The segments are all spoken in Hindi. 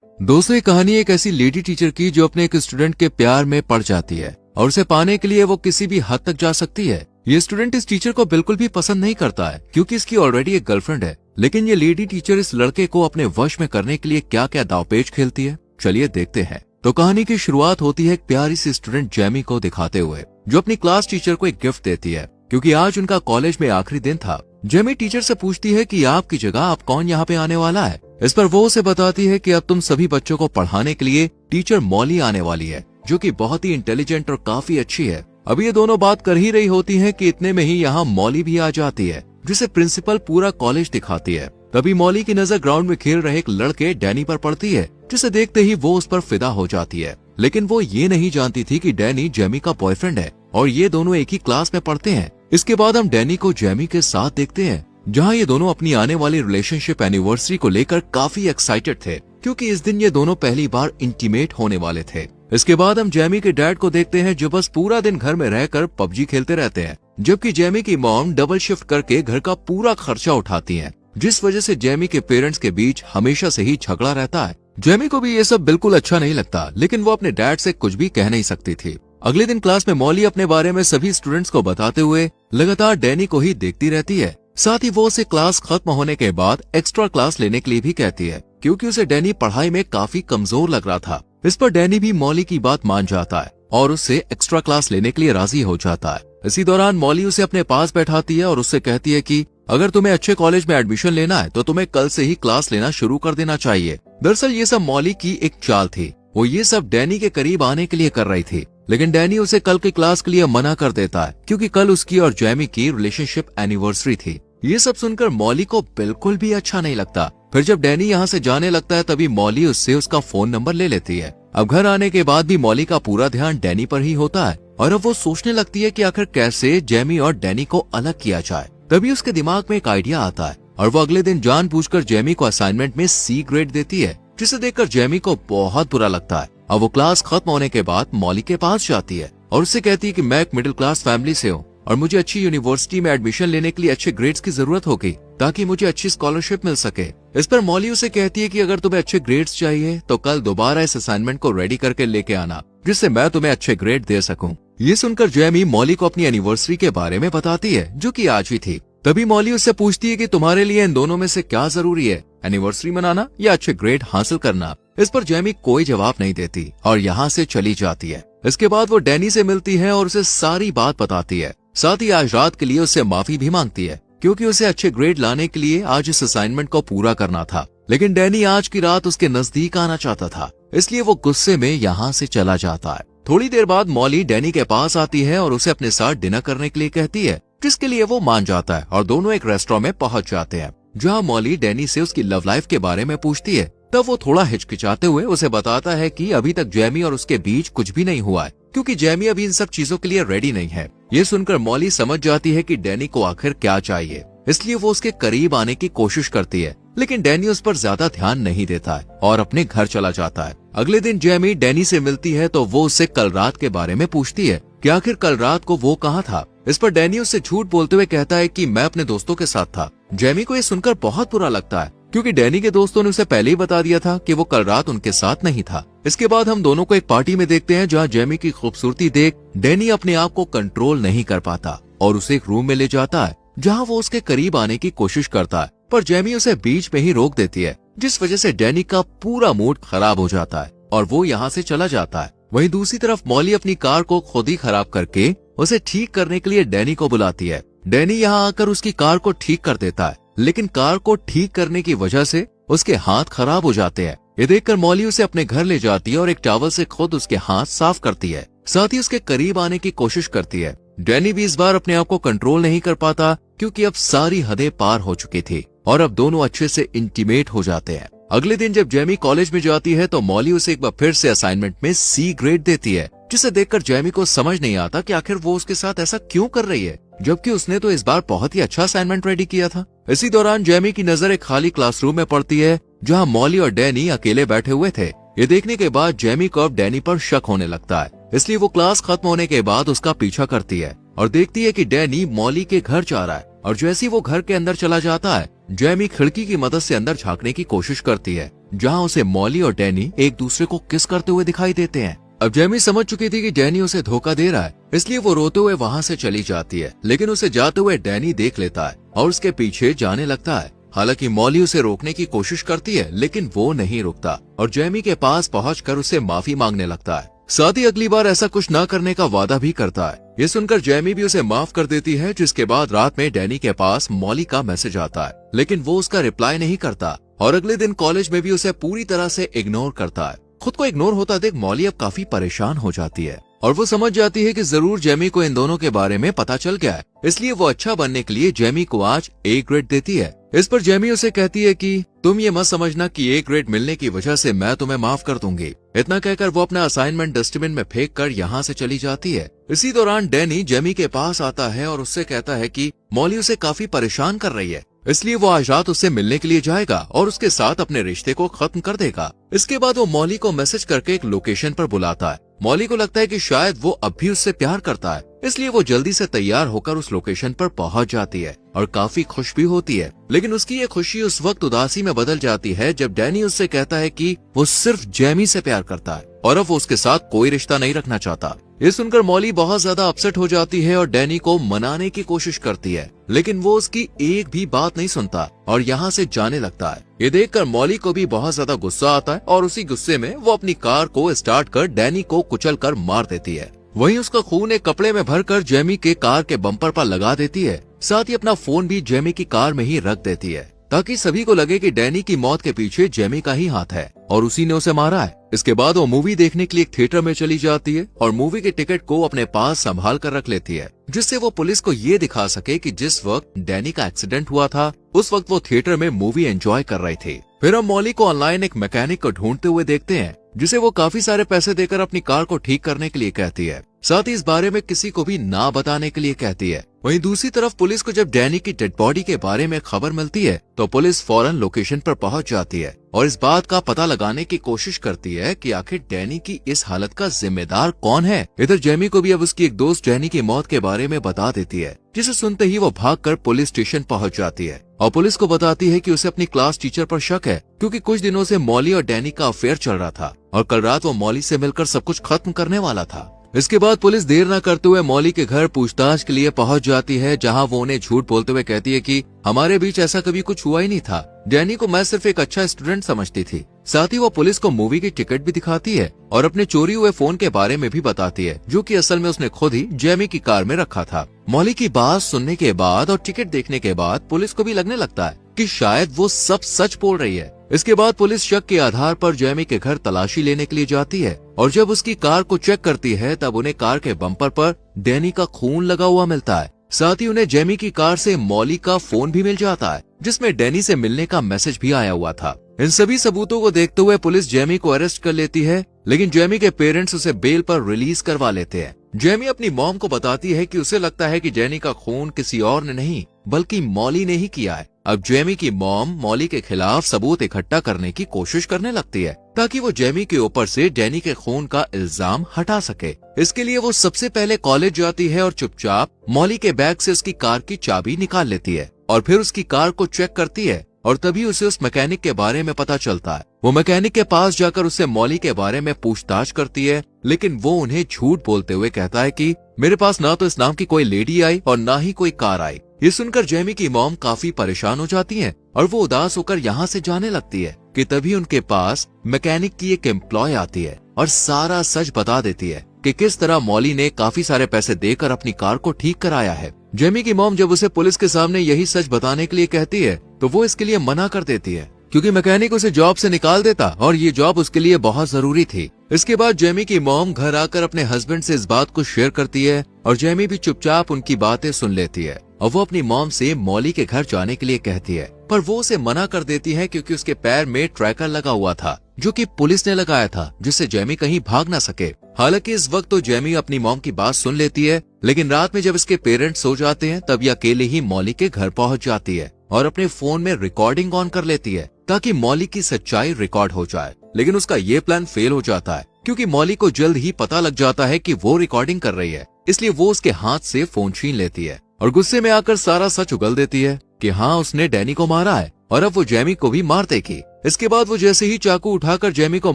दोस्तों, ये कहानी एक ऐसी लेडी टीचर की जो अपने एक स्टूडेंट के प्यार में पड़ जाती है और उसे पाने के लिए वो किसी भी हद तक जा सकती है। ये स्टूडेंट इस टीचर को बिल्कुल भी पसंद नहीं करता है क्योंकि इसकी ऑलरेडी एक गर्लफ्रेंड है। लेकिन ये लेडी टीचर इस लड़के को अपने वश में करने के लिए क्या क्या दावपेच खेलती है, चलिए देखते हैं। तो कहानी की शुरुआत होती है एक प्यारी सी स्टूडेंट जेमी को दिखाते हुए, जो अपनी क्लास टीचर को एक गिफ्ट देती है क्योंकि आज उनका कॉलेज में आखिरी दिन था। जेमी टीचर से पूछती है कि आपकी जगह आप कौन यहाँ पे आने वाला है। इस पर वो उसे बताती है कि अब तुम सभी बच्चों को पढ़ाने के लिए टीचर मॉली आने वाली है, जो कि बहुत ही इंटेलिजेंट और काफी अच्छी है। अब ये दोनों बात कर ही रही होती हैं कि इतने में ही यहाँ मॉली भी आ जाती है, जिसे प्रिंसिपल पूरा कॉलेज दिखाती है। तभी मॉली की नजर ग्राउंड में खेल रहे एक लड़के डैनी पर पड़ती है, जिसे देखते ही वो उस पर फिदा हो जाती है। लेकिन वो ये नहीं जानती थी कि डैनी जेमी का बॉयफ्रेंड है और ये दोनों एक ही क्लास में पढ़ते हैं। इसके बाद हम डैनी को जेमी के साथ देखते हैं, जहाँ ये दोनों अपनी आने वाली रिलेशनशिप एनिवर्सरी को लेकर काफी एक्साइटेड थे क्योंकि इस दिन ये दोनों पहली बार इंटीमेट होने वाले थे। इसके बाद हम जेमी के डैड को देखते हैं, जो बस पूरा दिन घर में रहकर पबजी खेलते रहते हैं, जबकि जेमी की मॉम डबल शिफ्ट करके घर का पूरा खर्चा उठाती है, जिस वजह से जेमी के पेरेंट्स के बीच हमेशा से ही झगड़ा रहता है। जेमी को भी ये सब बिल्कुल अच्छा नहीं लगता, लेकिन वो अपने डैड से कुछ भी कह नहीं सकती थी। अगले दिन क्लास में मॉली अपने बारे में सभी स्टूडेंट्स को बताते हुए लगातार डैनी को ही देखती रहती है। साथ ही वो उसे क्लास खत्म होने के बाद एक्स्ट्रा क्लास लेने के लिए भी कहती है क्योंकि उसे डैनी पढ़ाई में काफी कमजोर लग रहा था। इस पर डैनी भी मॉली की बात मान जाता है और उससे एक्स्ट्रा क्लास लेने के लिए राजी हो जाता है। इसी दौरान मॉली उसे अपने पास बैठाती है और उससे कहती है कि अगर तुम्हें अच्छे कॉलेज में एडमिशन लेना है तो तुम्हें कल से ही क्लास लेना शुरू कर देना चाहिए। दरअसल ये सब मॉली की एक चाल थी। वो ये सब डैनी के करीब आने के लिए कर रही थी, लेकिन डैनी उसे कल की क्लास के लिए मना कर देता है क्योंकि कल उसकी और जेमी की रिलेशनशिप एनिवर्सरी थी। ये सब सुनकर मॉली को बिल्कुल भी अच्छा नहीं लगता। फिर जब डैनी यहाँ से जाने लगता है तभी मॉली उससे उसका फोन नंबर ले लेती है। अब घर आने के बाद भी मॉली का पूरा ध्यान डैनी पर ही होता है और अब वो सोचने लगती है कि आखिर कैसे जेमी और डैनी को अलग किया जाए। तभी उसके दिमाग में एक आइडिया आता है और वो अगले दिन जानबूझकर जेमी को असाइनमेंट में सी ग्रेड देती है, जिसे देखकर जेमी को बहुत बुरा लगता है। अब वो क्लास खत्म होने के बाद मॉली के पास जाती है और उससे कहती है कि मैं एक मिडिल क्लास फैमिली से हूँ और मुझे अच्छी यूनिवर्सिटी में एडमिशन लेने के लिए अच्छे ग्रेड्स की जरूरत होगी ताकि मुझे अच्छी स्कॉलरशिप मिल सके। इस पर मॉली उसे कहती है कि अगर तुम्हें अच्छे ग्रेड्स चाहिए तो कल दोबारा इस असाइनमेंट को रेडी करके लेके आना, जिससे मैं तुम्हें अच्छे ग्रेड दे सकूं। ये सुनकर जेमी मॉली को अपनी एनिवर्सरी के बारे में बताती है, जो कि आज ही थी। तभी मॉली उससे पूछती है कि तुम्हारे लिए इन दोनों में से क्या जरूरी है, एनिवर्सरी मनाना या अच्छे ग्रेड हासिल करना। इस पर जेमी कोई जवाब नहीं देती और यहाँ से चली जाती है। इसके बाद वो डैनी से मिलती है और उसे सारी बात बताती है। साथ ही आज रात के लिए उससे माफी भी मांगती है क्योंकि उसे अच्छे ग्रेड लाने के लिए आज इस असाइनमेंट को पूरा करना था। लेकिन डैनी आज की रात उसके नजदीक आना चाहता था, इसलिए वो गुस्से में यहाँ से चला जाता है। थोड़ी देर बाद मॉली डैनी के पास आती है और उसे अपने साथ डिनर करने के लिए कहती है, जिसके लिए वो मान जाता है और दोनों एक रेस्टोरेंट में पहुंच जाते हैं, जहाँ मॉली डैनी से उसकी लव लाइफ के बारे में पूछती है। तब वो थोड़ा हिचकिचाते हुए उसे बताता है कि अभी तक जेमी और उसके बीच कुछ भी नहीं हुआ है क्योंकि जेमी अभी इन सब चीजों के लिए रेडी नहीं है। ये सुनकर मॉली समझ जाती है कि डैनी को आखिर क्या चाहिए, इसलिए वो उसके करीब आने की कोशिश करती है, लेकिन डैनी उस पर ज्यादा ध्यान नहीं देता है और अपने घर चला जाता है। अगले दिन जेमी डैनी से मिलती है तो वो उससे कल रात के बारे में पूछती है कि आखिर कल रात को वो कहाँ था। इस पर डैनी उससे झूठ बोलते हुए कहता है कि मैं अपने दोस्तों के साथ था। जेमी को ये सुनकर बहुत बुरा लगता है क्योंकि डैनी के दोस्तों ने उसे पहले ही बता दिया था कि वो कल रात उनके साथ नहीं था। इसके बाद हम दोनों को एक पार्टी में देखते हैं, जहाँ जेमी की खूबसूरती देख डैनी अपने आप को कंट्रोल नहीं कर पाता और उसे एक रूम में ले जाता है, जहाँ वो उसके करीब आने की कोशिश करता है, पर जेमी उसे बीच में ही रोक देती है, जिस वजह से डैनी का पूरा मूड खराब हो जाता है और वो यहाँ से चला जाता है। वहीं दूसरी तरफ मॉली अपनी कार को खुद ही खराब करके उसे ठीक करने के लिए डैनी को बुलाती है। डैनी यहाँ आकर उसकी कार को ठीक कर देता है, लेकिन कार को ठीक करने की वजह से उसके हाथ खराब हो जाते हैं। ये देखकर मॉली उसे अपने घर ले जाती है और एक टॉवल से खुद उसके हाथ साफ करती है, साथ ही उसके करीब आने की कोशिश करती है। डैनी भी इस बार अपने आप को कंट्रोल नहीं कर पाता क्योंकि अब सारी हदें पार हो चुकी थी और अब दोनों अच्छे से इंटीमेट हो जाते हैं। अगले दिन जब जेमी कॉलेज में जाती है तो मॉली उसे एक बार फिर से असाइनमेंट में सी ग्रेड देती है, जिसे देखकर जेमी को समझ नहीं आता कि आखिर वो उसके साथ ऐसा क्यों कर रही है, जबकि उसने तो इस बार बहुत ही अच्छा असाइनमेंट रेडी किया था। इसी दौरान जेमी की नजर एक खाली क्लासरूम में पड़ती है, जहाँ मॉली और डैनी अकेले बैठे हुए थे। ये देखने के बाद जेमी को अब डैनी पर शक होने लगता है, इसलिए वो क्लास खत्म होने के बाद उसका पीछा करती है और देखती है कि डैनी मॉली के घर जा रहा है। और जैसे ही वो घर के अंदर चला जाता है जैमी खिड़की की मदद से अंदर झांकने की कोशिश करती है, जहाँ उसे मॉली और डैनी एक दूसरे को किस करते हुए दिखाई देते हैं। अब जैमी समझ चुकी थी कि डैनी उसे धोखा दे रहा है, इसलिए वो रोते हुए वहाँ से चली जाती है, लेकिन उसे जाते हुए डैनी देख लेता है और उसके पीछे जाने लगता है। हालांकि मॉली उसे रोकने की कोशिश करती है, लेकिन वो नहीं रुकता और जैमी के पास पहुंचकर उससे माफी मांगने लगता है। साथ ही अगली बार ऐसा कुछ न करने का वादा भी करता है। ये सुनकर जैमी भी उसे माफ कर देती है, जिसके बाद रात में डैनी के पास मॉली का मैसेज आता है, लेकिन वो उसका रिप्लाई नहीं करता और अगले दिन कॉलेज में भी उसे पूरी तरह से इग्नोर करता है। खुद को इग्नोर होता देख मॉली अब काफी परेशान हो जाती है और वो समझ जाती है कि जरूर जैमी को इन दोनों के बारे में पता चल गया है, इसलिए वो अच्छा बनने के लिए जैमी को आज A ग्रेड देती है। इस पर जैमी उसे कहती है कि तुम ये मत समझना कि A ग्रेड मिलने की वजह से मैं तुम्हें माफ कर दूंगी। इतना कहकर वो अपना असाइनमेंट डस्टबिन में फेंक कर यहाँ से चली जाती है। इसी दौरान डैनी जैमी के पास आता है और उससे कहता है कि मॉली उसे काफी परेशान कर रही है, इसलिए वो आज रात उससे मिलने के लिए जाएगा और उसके साथ अपने रिश्ते को खत्म कर देगा। इसके बाद वो मॉली को मैसेज करके एक लोकेशन पर बुलाता है। मॉली को लगता है कि शायद वो अब भी उससे प्यार करता है, इसलिए वो जल्दी से तैयार होकर उस लोकेशन पर पहुंच जाती है और काफी खुश भी होती है। लेकिन उसकी ये खुशी उस वक्त उदासी में बदल जाती है जब डैनी उससे कहता है कि वो सिर्फ जैमी से प्यार करता है और अब वो उसके साथ कोई रिश्ता नहीं रखना चाहता। ये सुनकर मॉली बहुत ज्यादा अपसेट हो जाती है और डैनी को मनाने की कोशिश करती है, लेकिन वो उसकी एक भी बात नहीं सुनता और यहाँ से जाने लगता है। ये देखकर मॉली को भी बहुत ज्यादा गुस्सा आता है और उसी गुस्से में वो अपनी कार को स्टार्ट कर डैनी को कुचलकर मार देती है। वहीं उसका खून एक कपड़े में भरकर जैमी के कार के बम्पर पर लगा देती है। साथ ही अपना फोन भी जैमी की कार में ही रख देती है, ताकि सभी को लगे कि डैनी की मौत के पीछे जैमी का ही हाथ है और उसी ने उसे मारा है। इसके बाद वो मूवी देखने के लिए एक थिएटर में चली जाती है और मूवी के टिकट को अपने पास संभाल कर रख लेती है, जिससे वो पुलिस को ये दिखा सके कि जिस वक्त डैनी का एक्सीडेंट हुआ था उस वक्त वो थिएटर में मूवी एंजॉय कर रही थी। फिर हम मॉली को ऑनलाइन एक मैकेनिक को ढूंढते हुए देखते हैं, जिसे वो काफी सारे पैसे देकर अपनी कार को ठीक करने के लिए कहती है। साथ ही इस बारे में किसी को भी ना बताने के लिए कहती है। वहीं दूसरी तरफ पुलिस को जब डैनी की डेड बॉडी के बारे में खबर मिलती है तो पुलिस फौरन लोकेशन पर पहुंच जाती है और इस बात का पता लगाने की कोशिश करती है कि आखिर डैनी की इस हालत का जिम्मेदार कौन है। इधर जैमी को भी अब उसकी एक दोस्त डैनी की मौत के बारे में बता देती है, जिसे सुनते ही वो भागकर पुलिस स्टेशन पहुंच जाती है और पुलिस को बताती है कि उसे अपनी क्लास टीचर पर शक है, क्योंकि कुछ दिनों से मॉली और डैनी का अफेयर चल रहा था और कल रात वो मॉली से मिलकर सब कुछ खत्म करने वाला था। इसके बाद पुलिस देर न करते हुए मॉली के घर पूछताछ के लिए पहुंच जाती है, जहां वो उन्हें झूठ बोलते हुए कहती है कि हमारे बीच ऐसा कभी कुछ हुआ ही नहीं था, डैनी को मैं सिर्फ एक अच्छा स्टूडेंट समझती थी। साथ ही वो पुलिस को मूवी की टिकट भी दिखाती है और अपने चोरी हुए फोन के बारे में भी बताती है, जो कि असल में उसने खुद ही जैमी की कार में रखा था। मॉली की बात सुनने के बाद और टिकट देखने के बाद पुलिस को भी लगने लगता है कि शायद वो सब सच बोल रही है। इसके बाद पुलिस शक के आधार पर जैमी के घर तलाशी लेने के लिए जाती है और जब उसकी कार को चेक करती है तब उन्हें कार के बम्पर पर डैनी का खून लगा हुआ मिलता है। साथ ही उन्हें जैमी की कार से मॉली का फोन भी मिल जाता है, जिसमें डैनी से मिलने का मैसेज भी आया हुआ था। इन सभी सबूतों को देखते हुए पुलिस जैमी को अरेस्ट कर लेती है, लेकिन जैमी के पेरेंट्स उसे बेल पर रिलीज करवा लेते हैं। जैमी अपनी मॉम को बताती है कि उसे लगता है कि डैनी का खून किसी और ने नहीं बल्कि मॉली ने ही किया है। अब जैमी की मॉम मॉली के खिलाफ सबूत इकट्ठा करने की कोशिश करने लगती है, ताकि वो जैमी के ऊपर से डैनी के खून का इल्जाम हटा सके। इसके लिए वो सबसे पहले कॉलेज जाती है और चुपचाप मॉली के बैग से उसकी कार की चाबी निकाल लेती है और फिर उसकी कार को चेक करती है और तभी उसे उस मैकेनिक के बारे में पता चलता है। वो मैकेनिक के पास जाकर उससे मॉली के बारे में पूछताछ करती है, लेकिन वो उन्हें झूठ बोलते हुए कहता है कि मेरे पास ना तो इस नाम की कोई लेडी आई और ना ही कोई कार आई। ये सुनकर जैमी की मॉम काफी परेशान हो जाती है और वो उदास होकर यहाँ से जाने लगती है कि तभी उनके पास मैकेनिक की एक एम्प्लॉय आती है और सारा सच बता देती है कि किस तरह मॉली ने काफी सारे पैसे देकर अपनी कार को ठीक कराया है। जैमी की मॉम जब उसे पुलिस के सामने यही सच बताने के लिए कहती है तो वो इसके लिए मना कर देती है, क्योंकि मैकेनिक उसे जॉब से निकाल देता और ये जॉब उसके लिए बहुत जरूरी थी। इसके बाद जैमी की मॉम घर आकर अपने हस्बैंड से इस बात को शेयर करती है और जैमी भी चुपचाप उनकी बातें सुन लेती है और वो अपनी मॉम से मॉली के घर जाने के लिए कहती है, पर वो उसे मना कर देती है क्योंकि उसके पैर में ट्रैकर लगा हुआ था, जो कि पुलिस ने लगाया था, जिससे जैमी कहीं भाग ना सके। हालांकि इस वक्त तो जैमी अपनी मॉम की बात सुन लेती है, लेकिन रात में जब इसके पेरेंट्स सो जाते हैं तब ये अकेले ही मॉली के घर पहुंच जाती है और अपने फोन में रिकॉर्डिंग ऑन कर लेती है ताकि मॉली की सच्चाई रिकॉर्ड हो जाए। लेकिन उसका ये प्लान फेल हो जाता है, क्योंकि मॉली को जल्द ही पता लग जाता है कि वो रिकॉर्डिंग कर रही है, इसलिए वो उसके हाथ से फोन छीन लेती है और गुस्से में आकर सारा सच उगल देती है। कि हाँ उसने डैनी को मारा है और अब वो जेमी को भी मार देगी। इसके बाद वो जैसे ही चाकू उठाकर जेमी को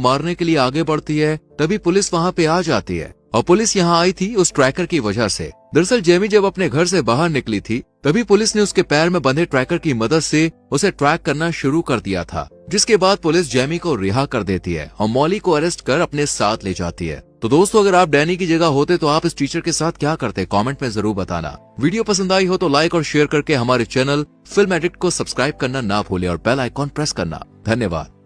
मारने के लिए आगे बढ़ती है तभी पुलिस वहाँ पे आ जाती है और पुलिस यहाँ आई थी उस ट्रैकर की वजह से। दरअसल जेमी जब अपने घर से बाहर निकली थी तभी पुलिस ने उसके पैर में बंधे ट्रैकर की मदद से उसे ट्रैक करना शुरू कर दिया था, जिसके बाद पुलिस जेमी को रिहा कर देती है और मॉली को अरेस्ट कर अपने साथ ले जाती है। तो दोस्तों अगर आप डैनी की जगह होते तो आप इस टीचर के साथ क्या करते, कमेंट में जरूर बताना। वीडियो पसंद आई हो तो लाइक और शेयर करके हमारे चैनल फिल्म एडिक्ट को सब्सक्राइब करना ना भूले और बेल आइकॉन प्रेस करना। धन्यवाद।